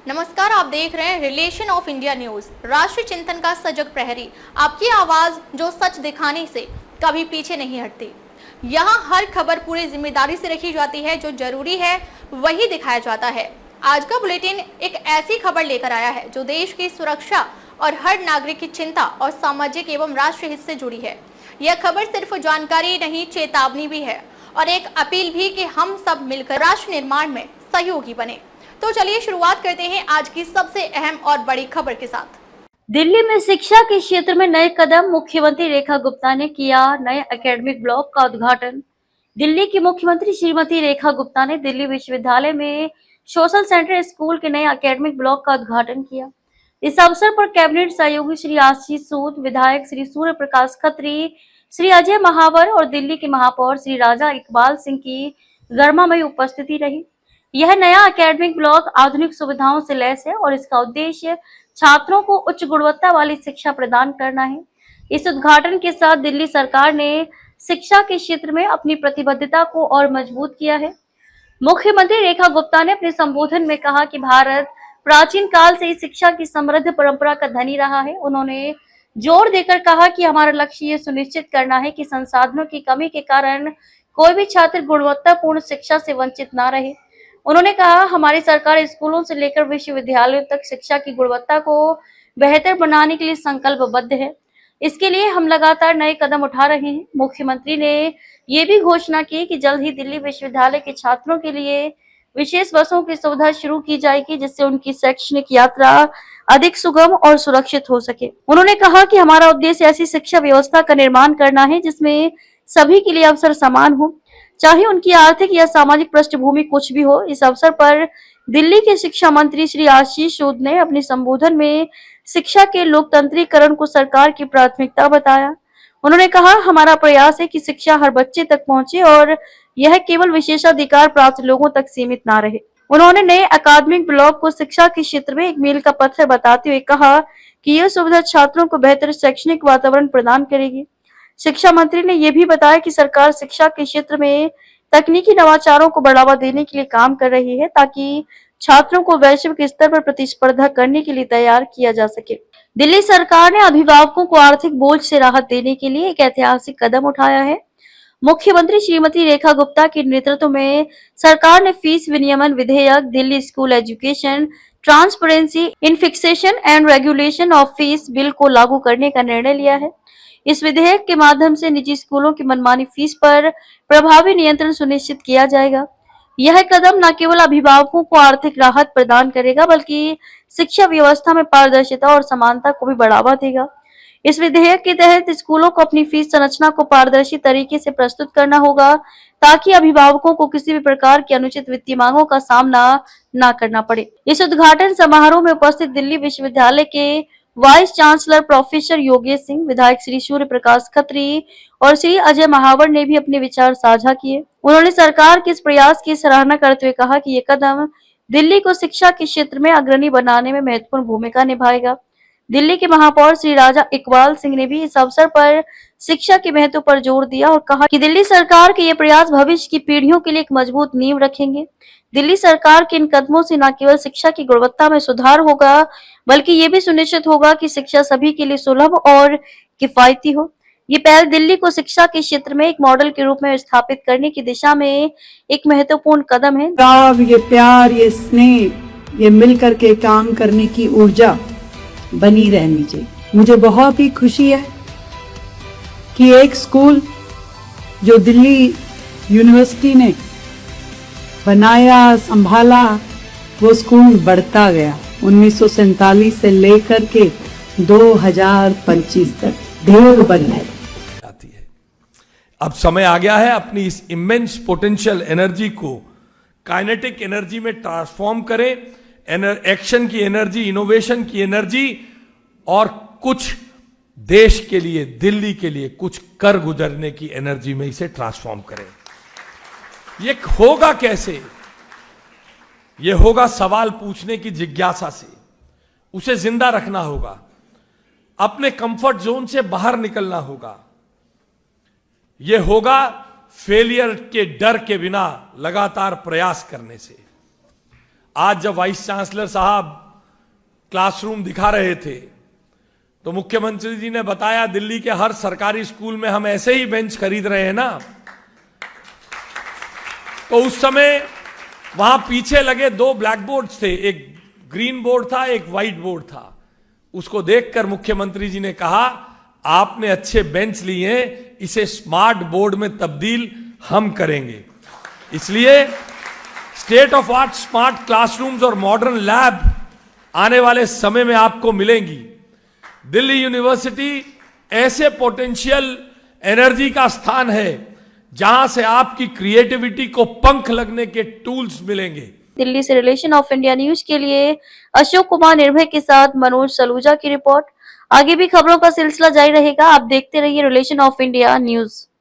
नमस्कार, आप देख रहे हैं रिलेशन ऑफ इंडिया न्यूज, राष्ट्रीय चिंतन का सजग प्रहरी। आपकी आवाज जो सच दिखाने से कभी पीछे नहीं हटती। यहाँ हर खबर पूरी जिम्मेदारी से रखी जाती है, जो जरूरी है वही दिखाया जाता है। आज का बुलेटिन एक ऐसी खबर लेकर आया है जो देश की सुरक्षा और हर नागरिक की चिंता और सामाजिक एवं राष्ट्रीय हित से जुड़ी है। यह खबर सिर्फ जानकारी नहीं, चेतावनी भी है और एक अपील भी कि हम सब मिलकर राष्ट्र निर्माण में सहयोगी बने। तो चलिए शुरुआत करते हैं आज की सबसे अहम और बड़ी खबर के साथ। दिल्ली में शिक्षा के क्षेत्र में नए कदम, मुख्यमंत्री रेखा गुप्ता ने किया नए एकेडमिक ब्लॉक का उद्घाटन। दिल्ली की मुख्यमंत्री श्रीमती रेखा गुप्ता ने दिल्ली विश्वविद्यालय में सोशल सेंटर स्कूल के नए एकेडमिक ब्लॉक का उद्घाटन किया। इस अवसर पर कैबिनेट सहयोगी श्री आशीष सूद, विधायक श्री सूर्य प्रकाश खत्री, श्री अजय महावर और दिल्ली के महापौर श्री राजा इकबाल सिंह की गर्मामयी उपस्थिति रही। यह नया एकेडमिक ब्लॉक आधुनिक सुविधाओं से लैस है और इसका उद्देश्य छात्रों को उच्च गुणवत्ता वाली शिक्षा प्रदान करना है। इस उद्घाटन के साथ दिल्ली सरकार ने शिक्षा के क्षेत्र में अपनी प्रतिबद्धता को और मजबूत किया है। मुख्यमंत्री रेखा गुप्ता ने अपने संबोधन में कहा कि भारत प्राचीन काल से ही शिक्षा की समृद्ध परंपरा का धनी रहा है। उन्होंने जोर देकर कहा कि हमारा लक्ष्य ये सुनिश्चित करना है कि संसाधनों की कमी के कारण कोई भी छात्र गुणवत्तापूर्ण शिक्षा से वंचित न रहे। उन्होंने कहा, हमारी सरकार स्कूलों से लेकर विश्वविद्यालयों तक शिक्षा की गुणवत्ता को बेहतर बनाने के लिए संकल्पबद्ध है। इसके लिए हम लगातार नए कदम उठा रहे हैं। मुख्यमंत्री ने ये भी घोषणा की कि जल्द ही दिल्ली विश्वविद्यालय के छात्रों के लिए विशेष बसों की सुविधा शुरू की जाएगी, जिससे उनकी शैक्षणिक यात्रा अधिक सुगम और सुरक्षित हो सके। उन्होंने कहा कि हमारा उद्देश्य ऐसी शिक्षा व्यवस्था का निर्माण करना है जिसमें सभी के लिए अवसर समान हो, चाहे उनकी आर्थिक या सामाजिक पृष्ठभूमि कुछ भी हो। इस अवसर पर दिल्ली के शिक्षा मंत्री श्री आशीष सूद ने अपने संबोधन में शिक्षा के लोकतंत्रीकरण को सरकार की प्राथमिकता बताया। उन्होंने कहा, हमारा प्रयास है कि शिक्षा हर बच्चे तक पहुंचे और यह केवल विशेषाधिकार प्राप्त लोगों तक सीमित ना रहे। उन्होंने नए अकादमिक ब्लॉक को शिक्षा के क्षेत्र में एक मील का पत्थर बताते हुए कहा कि यह सुविधा छात्रों को बेहतर शैक्षणिक वातावरण प्रदान करेगी। शिक्षा मंत्री ने यह भी बताया कि सरकार शिक्षा के क्षेत्र में तकनीकी नवाचारों को बढ़ावा देने के लिए काम कर रही है, ताकि छात्रों को वैश्विक स्तर पर प्रतिस्पर्धा करने के लिए तैयार किया जा सके। दिल्ली सरकार ने अभिभावकों को आर्थिक बोझ से राहत देने के लिए एक ऐतिहासिक कदम उठाया है। मुख्यमंत्री श्रीमती रेखा गुप्ता के नेतृत्व में सरकार ने फीस विनियमन विधेयक, Delhi school education transparency in fixation and regulation of fees bill को लागू करने का निर्णय लिया है। इस विधेयक के माध्यम से निजी स्कूलों की मनमानी फीस पर प्रभावी नियंत्रण सुनिश्चित किया जाएगा। यह कदम न केवल अभिभावकों को आर्थिक राहत प्रदान करेगा, बल्कि शिक्षा व्यवस्था में पारदर्शिता और समानता को भी बढ़ावा देगा। इस विधेयक के तहत स्कूलों को अपनी फीस संरचना को पारदर्शी तरीके से प्रस्तुत करना होगा, ताकि अभिभावकों को किसी भी प्रकार की अनुचित वित्तीय मांगों का सामना न करना पड़े। इस उद्घाटन समारोह में उपस्थित दिल्ली विश्वविद्यालय के vice chancellor professor Yogesh Singh, विधायक श्री सूर्य प्रकाश खत्री और श्री अजय महावर ने भी अपने विचार साझा किए। उन्होंने सरकार के इस प्रयास की सराहना करते हुए कहा कि ये कदम दिल्ली को शिक्षा के क्षेत्र में अग्रणी बनाने में महत्वपूर्ण भूमिका निभाएगा। दिल्ली के महापौर श्री राजा इकबाल सिंह ने भी इस अवसर पर शिक्षा के महत्व पर जोर दिया और कहा कि दिल्ली सरकार के ये प्रयास भविष्य की पीढ़ियों के लिए एक मजबूत नींव रखेंगे। दिल्ली सरकार के इन कदमों से न केवल शिक्षा की गुणवत्ता में सुधार होगा, बल्कि ये भी सुनिश्चित होगा कि शिक्षा सभी के लिए सुलभ और किफायती हो। ये पहल दिल्ली को शिक्षा के क्षेत्र में एक मॉडल के रूप में स्थापित करने की दिशा में एक महत्वपूर्ण कदम है। ये प्यार, ये स्नेह, ये मिलकर के काम करने की ऊर्जा बनी रहनी चाहिए। मुझे बहुत ही खुशी है कि एक स्कूल जो दिल्ली यूनिवर्सिटी ने बनाया, संभाला, वो स्कूल बढ़ता गया। 1947 से लेकर के 2025 तक ढेर बन जाती है। अब समय आ गया है अपनी इस इमेंस पोटेंशियल एनर्जी को काइनेटिक एनर्जी में ट्रांसफॉर्म करें। एक्शन की एनर्जी, इनोवेशन की एनर्जी और कुछ देश के लिए, दिल्ली के लिए कुछ कर गुजरने की एनर्जी में इसे ट्रांसफॉर्म करें। ये होगा कैसे? ये होगा सवाल पूछने की जिज्ञासा से। उसे जिंदा रखना होगा, अपने कंफर्ट जोन से बाहर निकलना होगा। यह होगा फेलियर के डर के बिना लगातार प्रयास करने से। आज जब वाइस चांसलर साहब क्लासरूम दिखा रहे थे तो मुख्यमंत्री जी ने बताया दिल्ली के हर सरकारी स्कूल में हम ऐसे ही बेंच खरीद रहे हैं ना। तो उस समय वहां पीछे लगे 2 ब्लैक बोर्ड्स थे, एक ग्रीन बोर्ड था, एक व्हाइट बोर्ड था। उसको देखकर मुख्यमंत्री जी ने कहा आपने अच्छे बेंच लिए, इसे स्मार्ट बोर्ड में तब्दील हम करेंगे। इसलिए state of art smart classrooms और मॉडर्न लैब आने वाले समय में आपको मिलेंगी। दिल्ली यूनिवर्सिटी ऐसे पोटेंशियल एनर्जी का स्थान है जहां से आपकी क्रिएटिविटी को पंख लगने के टूल्स मिलेंगे। दिल्ली से रिलेशन ऑफ इंडिया न्यूज के लिए अशोक कुमार निर्भय के साथ मनोज सलूजा की रिपोर्ट। आगे भी खबरों का सिलसिला जारी रहेगा, आप देखते रहिए रिलेशन ऑफ इंडिया न्यूज।